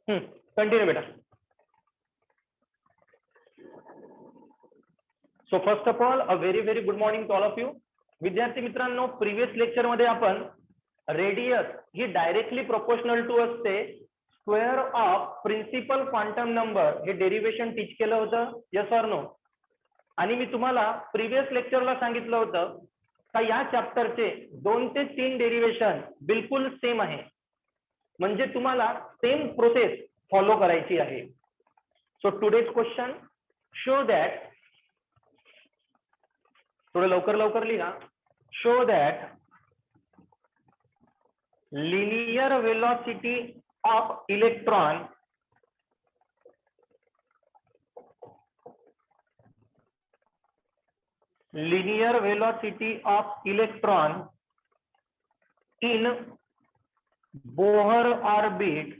Continue बेटा. So first of all a very very good morning to all of you. विद्यार्थी मित्रांनो, previous lecture मध्ये आपण radius ही डायरेक्टली प्रोपोर्शनल टू असते square of principal quantum number हे derivation teach केलं होतं. Yes or no? आणि मी तुम्हाला प्रिव्हियस लेक्चरला सांगितलं होतं का या चॅप्टरचे 2 ते 3 डेरिव्हेशन बिलकुल सेम आहे, म्हणजे तुम्हाला सेम प्रोसेस फॉलो करायची आहे. So today's question show that, थोडं लवकर लवकर लिहा. Show that linear velocity of electron linear velocity of electron in Bohr orbit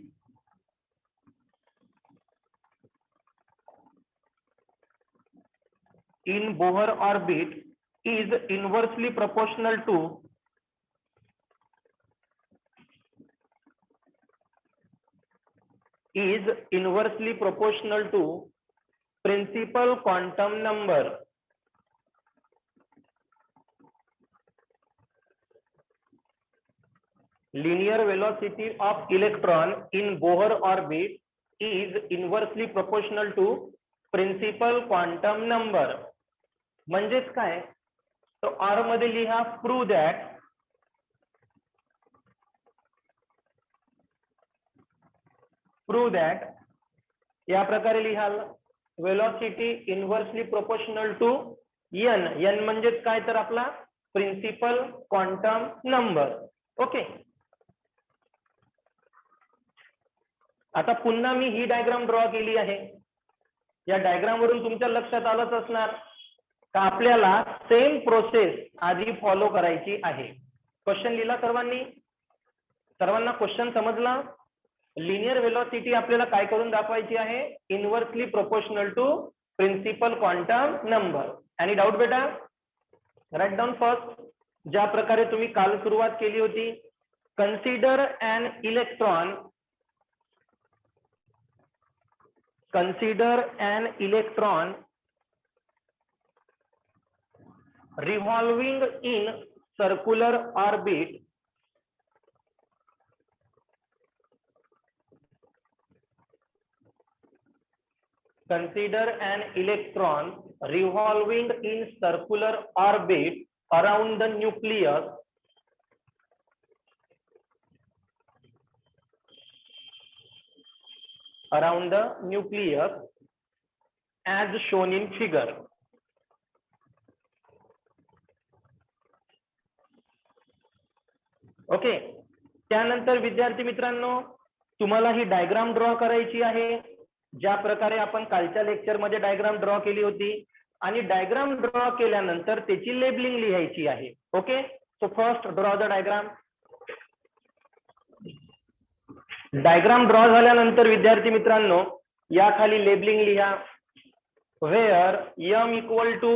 is inversely proportional to principal quantum number. Linear velocity of electron in Bohr orbit is inversely proportional to principal quantum number. म्हणजेच काय? तो R मध्ये लिहा prove that या प्रकारे लिहाल. Velocity inversely proportional to n. n म्हणजेच काय तर आपला प्रिन्सिपल क्वांटम नंबर. ओके. आता पुन्हा मी ही डायग्राम ड्रॉ केली आहे. या डायग्राम वरून तुमच्या लक्षात आलंच असणार का आपल्याला सेम प्रोसेस आधी फॉलो करायची आहे. क्वेश्चन लिहिला सर्वांना क्वेश्चन समजला? लिनियर वेलोसिटी आपल्याला काय करून दाखवायची आहे? Inversely proportional to principal quantum number. Any doubt बेटा? Write down first. ज्या प्रकारे तुम्ही काल सुरुवात केली होती, consider an electron revolving in circular orbit around the nucleus as shown in figure. Okay. त्यानंतर विद्यार्थी मित्रांनो, तुम्हाला ही डायग्राम ड्रॉ करायची आहे ज्या प्रकारे आपण कालच्या लेक्चर मध्ये डायग्राम ड्रॉ केली होती. आणि डायग्राम ड्रॉ केल्यानंतर त्याची लेबलिंग लिहायची आहे. Okay. So first draw the diagram. Diagram draw झाल्यानंतर विद्यार्थी मित्रांनो या खाली लेबलिंग लिहा. Where m equal to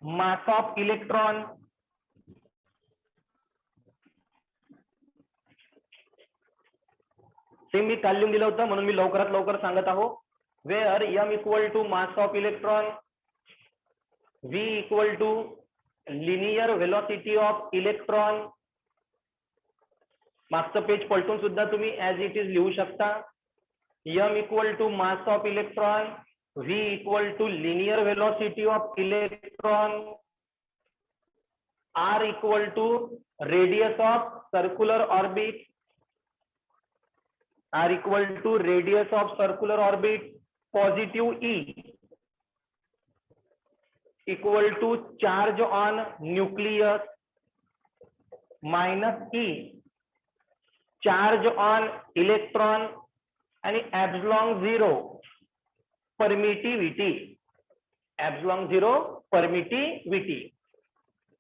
mass of electron, same मी काल लिहून दिलं होतं म्हणून मी लवकरात लवकर सांगत आहो. Where m equal to mass of electron, v equal to linear velocity of electron. मागचं पेज पलटून सुद्धा तुम्ही ऍज इट इज लिहू शकता. m equal to mass of electron, v equal to linear velocity of electron, r equal to radius of circular orbit, r equal to radius of circular orbit, positive E equal to charge on nucleus, minus E charge on electron, आणि epsilon 0 permittivity.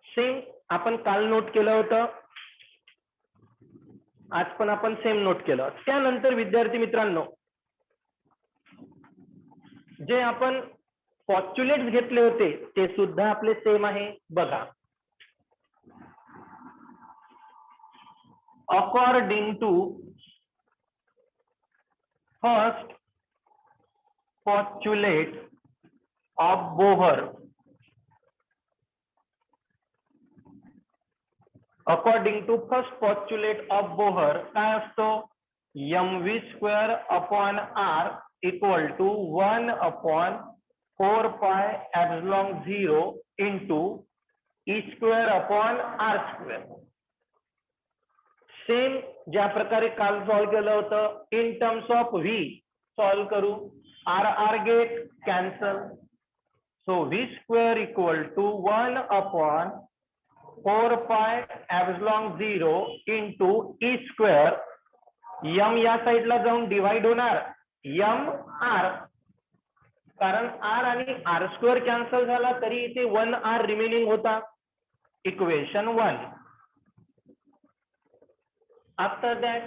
Same आपण काल note केलं होतं, आज पण आपण same note केलं. त्यानंतर विद्यार्थी मित्रांनो जे आपण पॉस्ट्युलेट्स घेतले होते ते सुद्धा आपले सेम आहे. बघा, according to first postulate of Bohr, according to first postulate of Bohr काय असतो, mv square upon r equal to 1 upon 4 pi epsilon 0 into e square upon r square. Same ज्या प्रकारे काल सॉल्व केलं होतं in terms of v solve करू. r get cancel. So v square equal to 1 upon 4 pi epsilon 0 into e square. m या साइडला जाऊन divide होणार m r, कारण r आणि r स्क्वेअर कॅन्सल झाला तरी इथे 1 r रिमेनिंग होता. Equation 1. After that,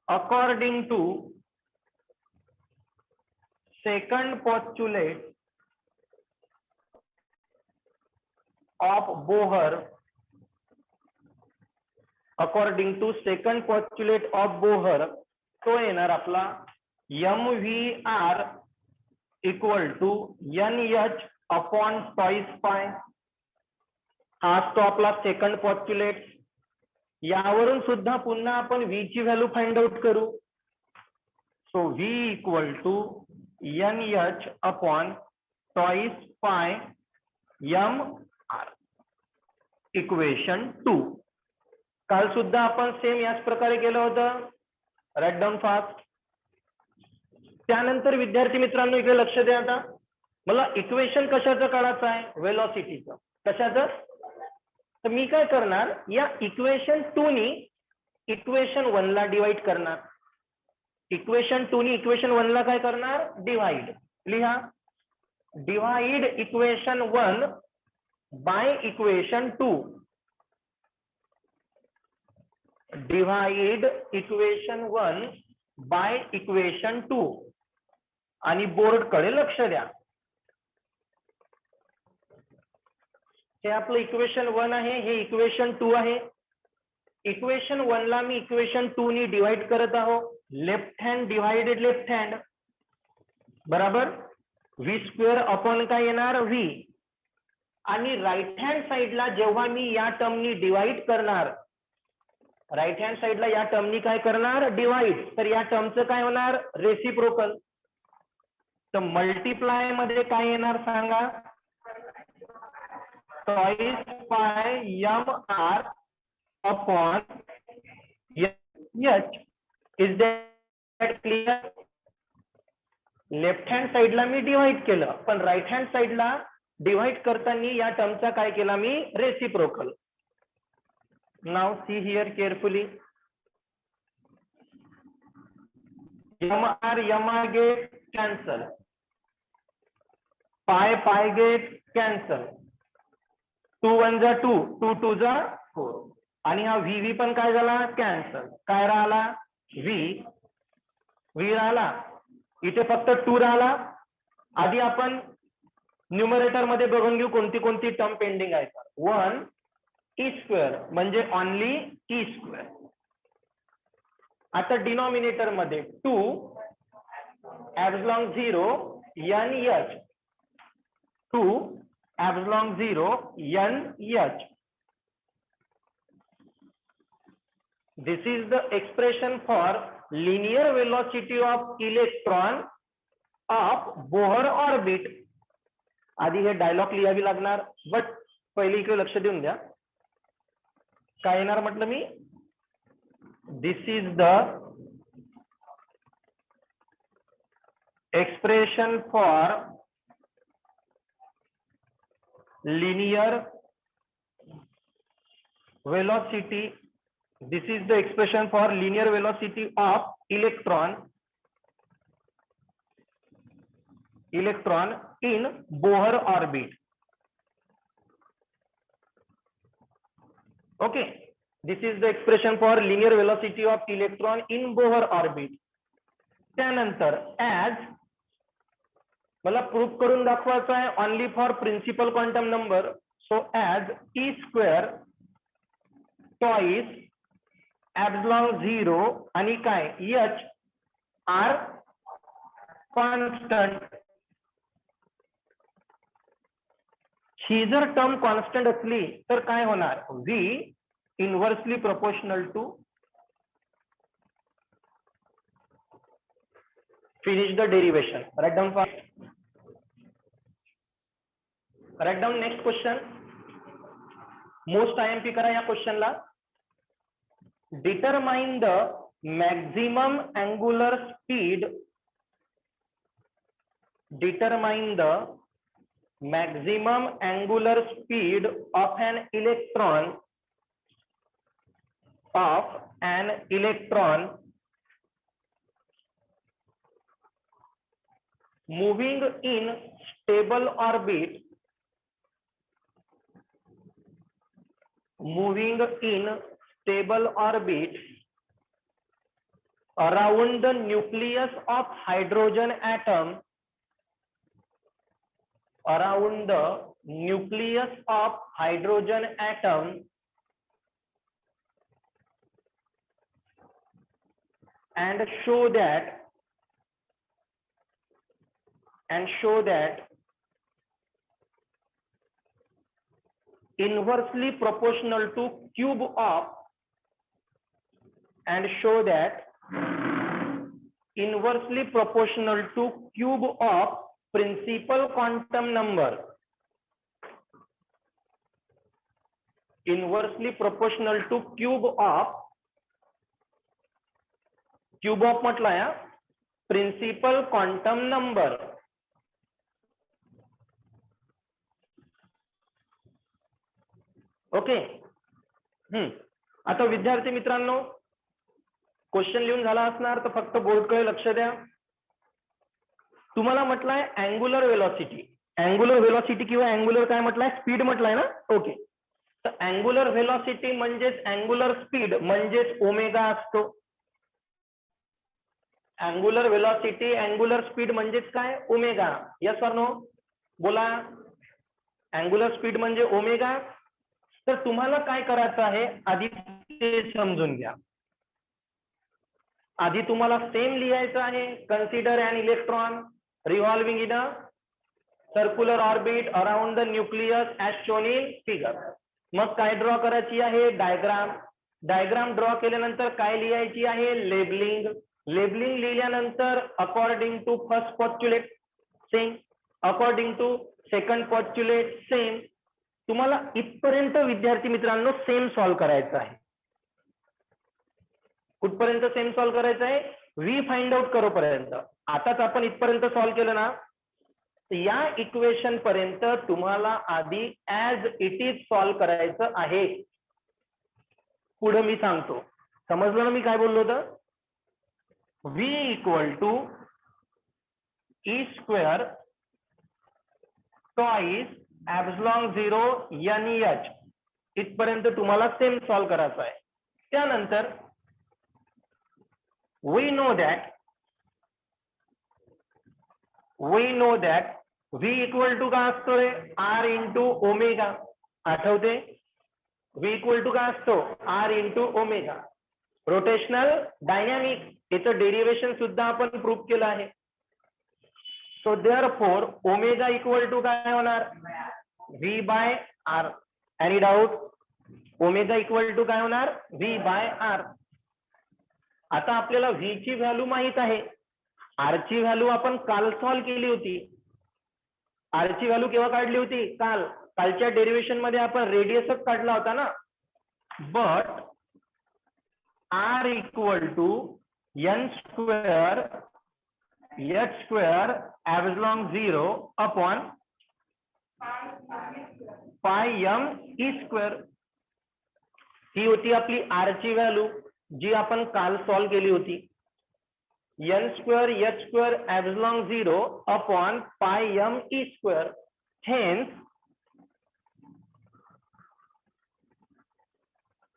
according to second postulate of Bohr, according to second postulate of Bohr, तो येणार आपला mvr equal to nh upon twice pi. हा तो आपला सेकंड पॉस्ट्युलेट. यावरून सुद्धा पुन्हा आपण v ची व्हॅल्यू फाइंड आउट करू. So v equal to nh upon twice pi m r. Equation 2. काल सुद्धा आपण सेम याच प्रकारे केलं होतं. Write down fast. त्यानंतर विद्यार्थी मित्रांनो इकडे लक्ष द्या. आता मला इक्वेशन कशाचं काढायचं आहे, वेलॉसिटीचं. कशाचं, तर मी काय करणार, या इक्वेशन 2 नी इक्वेशन 1 ला डिवाइड करणार. इक्वेशन 2 नी इक्वेशन 1 ला काय करणार, डिवाइड. लिहा, divide equation 1 by equation 2. Divide equation 1 by equation 2. आणि बोर्ड कडे लक्ष द्या. हे आपलं इक्वेशन 1 आहे, हे इक्वेशन 2 आहे. इक्वेशन 1 ला मी इक्वेशन 2 नी डिवाइड करत आहो. Left hand divided left hand बराबर v स्क्वेअर अपॉन काय येणार v. आणि राईट हँड साइडला जेव्हा मी या टर्मनी डिवाइड करणार, राईट हँड साइडला या टर्मनी काय करणार, डिवाइड, तर या टर्मचं काय होणार, रेसिप्रोकल. तर मल्टिप्लाय मध्ये काय येणार सांगा, twice pi m r upon h. Is that clear? Left hand साइडला मी डिवाइड केलं, पण राईट हँड साइडला डिवाइड करताना या टर्मचा काय केला मी, reciprocal. Now see here carefully. m r get cancel, pi pi get cancel, 2 1 जा 2, 2 2 जा 4. आणि हा v पण काय झाला, कॅन्सल. काय राहिला, v राहिला. इथे फक्त 2 राहिला. आधी आपण न्यूमरेटर मध्ये बघून घेऊ कोणती कोणती टर्म पेंडिंग आहे. 1 e स्क्वेअर म्हणजे ओनली e स्क्वेअर. आता डिनॉमिनेटर मध्ये 2 epsilon 0 nh, 2 epsilon 0 nh. This is the expression for linear velocity of electron of Bohr orbit. आधी हे डायलॉग लिहावी लागणार, बट पहिले इकडे लक्ष देऊन द्या. काय येणार म्हटलं मी, this is the expression for linear velocity. This is the expression for linear velocity of electron in Bohr orbit. Okay, this is the expression for linear velocity of electron in Bohr orbit. त्यानंतर as मला proof करून दाखवायचं आहे only for principal quantum number. So as e square twice epsilon 0 आणि काय H R constant. ही जर term constant असली तर काय होणार, V inversely proportional to. Finish the derivation. Write down fast. Write down next question. Most IMP करा या क्वेश्चनला. Determine the maximum angular speed. Determine the maximum angular speed of an electron moving in stable orbit around the nucleus of hydrogen atom and show that inversely proportional to cube of principal quantum number. Inversely proportional to cube of म्हटलं या principal quantum number. Okay. आता विद्यार्थी मित्रांनो question लिहून झाला असणार तर फक्त बोर्डकडे लक्ष द्या. तुम्हाला म्हटलंय अँगुलर वेलॉसिटी. अँगुलर वेलॉसिटी किंवा अँगुलर काय म्हटलंय, स्पीड म्हटलंय ना. ओके. तर अँगुलर वेलॉसिटी म्हणजेच अँगुलर स्पीड म्हणजेच ओमेगा असतो. अँगुलर वेलॉसिटी अँगुलर स्पीड म्हणजेच काय, ओमेगा. यस ऑर नो बोला. अँगुलर स्पीड म्हणजे ओमेगा. तर तुम्हाला काय करायचं आहे आधी ते समजून घ्या. आधी तुम्हाला सेम लिहायचं आहे. Consider an electron revolving in a circular orbit around the nucleus as shown in figure. मग काय ड्रॉ करायची आहे, डायग्राम. डायग्राम ड्रॉ केल्यानंतर काय लिहायची आहे, लेबलिंग. लेबलिंग लिहिल्यानंतर according to first postulate same, according to second postulate same. तुम्हाला इथपर्यंत विद्यार्थी मित्रांनो सेम सॉल्व्ह करायचं आहे. कुठपर्यंत सेम सॉल्व्ह करायचं आहे, व्ही फाइंड आउट करोपर्यंत. आताच आपण इथपर्यंत सॉल्व्ह केलं ना, या इक्वेशन पर्यंत तुम्हाला आधी ऍज इट इज सॉल्व्ह करायचं आहे. पुढे मी सांगतो. समजलं ना मी काय बोललो होतं. V equal to e square twice epsilon 0 NH. इथपर्यंत तुम्हाला सेम सॉल्व्ह करायचं आहे. त्यानंतर we know that V equal to काय असतो रे, R इंटू ओमेगा. आठवते V इक्वल टू काय असतो, R into omega. Rotational dynamic याचं डेरिवेशन सुद्धा आपण प्रूव्ह केलं आहे. So therefore omega equal to काय होणार, V by R. Any doubt. Omega equal to काय होणार, V बाय R. आता आपल्याला V ची व्हॅल्यू माहित आहे. R ची व्हॅल्यू आपण काल सॉल्व्ह केली होती. R ची व्हॅल्यू केव्हा काढली होती, कालच्या डेरिवेशन मध्ये आपण रेडियसच काढला होता ना. But R equal to n square h square epsilon 0 upon pi m e square. ही होती आपली R ची व्हॅल्यू जी आपण काल सॉल्व्ह केली होती. n square h square epsilon 0 upon pi m e square. Hence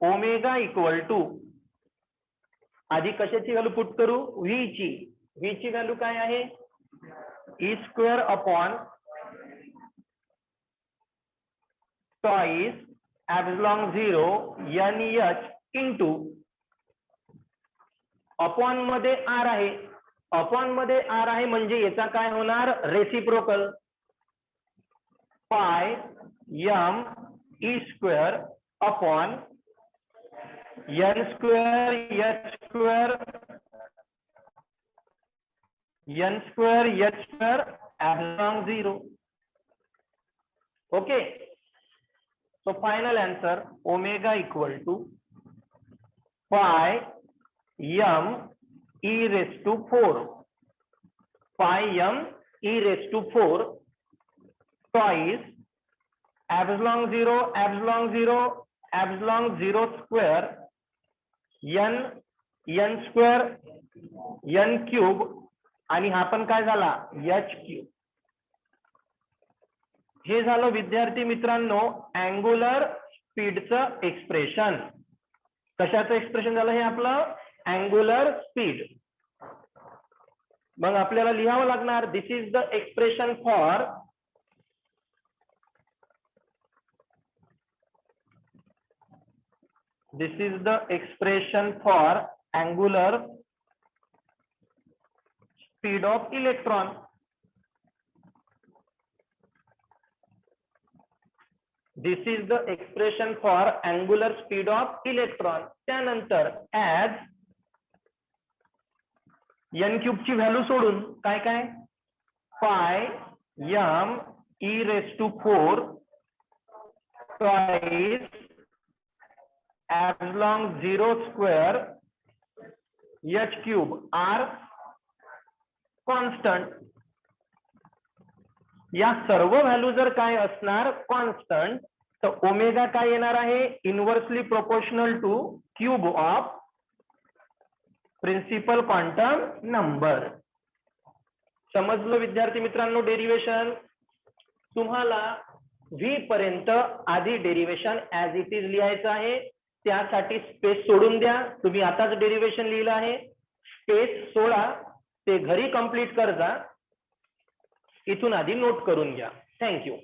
omega equal to, आधी कशाची व्हॅल्यू पुट करू, V ची. V ची व्हॅल्यू काय आहे, e square upon twice epsilon 0 NH into upon मध्ये आर आहे, अपॉन मध्ये आर आहे म्हणजे याचा काय होणार, reciprocal. Pi M e square upon N square H square N square H square epsilon 0. Okay, so final answer omega equal to pi m e raised to 4, pi m e raised to 4 twice epsilon 0 epsilon 0 epsilon 0 square n n square n cube आणि हा पण काय झाला h cube. हे झालं विद्यार्थी मित्रांनो angular स्पीडचं एक्सप्रेशन. कशाचं एक्सप्रेशन झालं हे आपलं अँगुलर स्पीड. मग आपल्याला लिहावं लागणार this is the expression for angular speed of electron. This is the expression for angular speed of electron. त्यानंतर as n cube ची व्हॅल्यू सोडून काय काय pi m e raised to 4 twice epsilon 0 square h cube r constant. या सर्व value जर काय असणार कॉन्स्टंट तर ओमेगा काय येणार आहे inversely proportional to cube of principal quantum number. समजलं विद्यार्थी मित्रांनो डेरिवेशन. तुम्हाला व्ही पर्यंत आधी डेरिवेशन ऍज इट इज लिहायचं आहे, त्यासाठी स्पेस सोडून द्या. तुम्ही आताच डेरिवेशन लिहिलं आहे, स्पेस सोडा, ते घरी कंप्लीट कर जा, इथून आधी नोट करून घ्या. थँक्यू.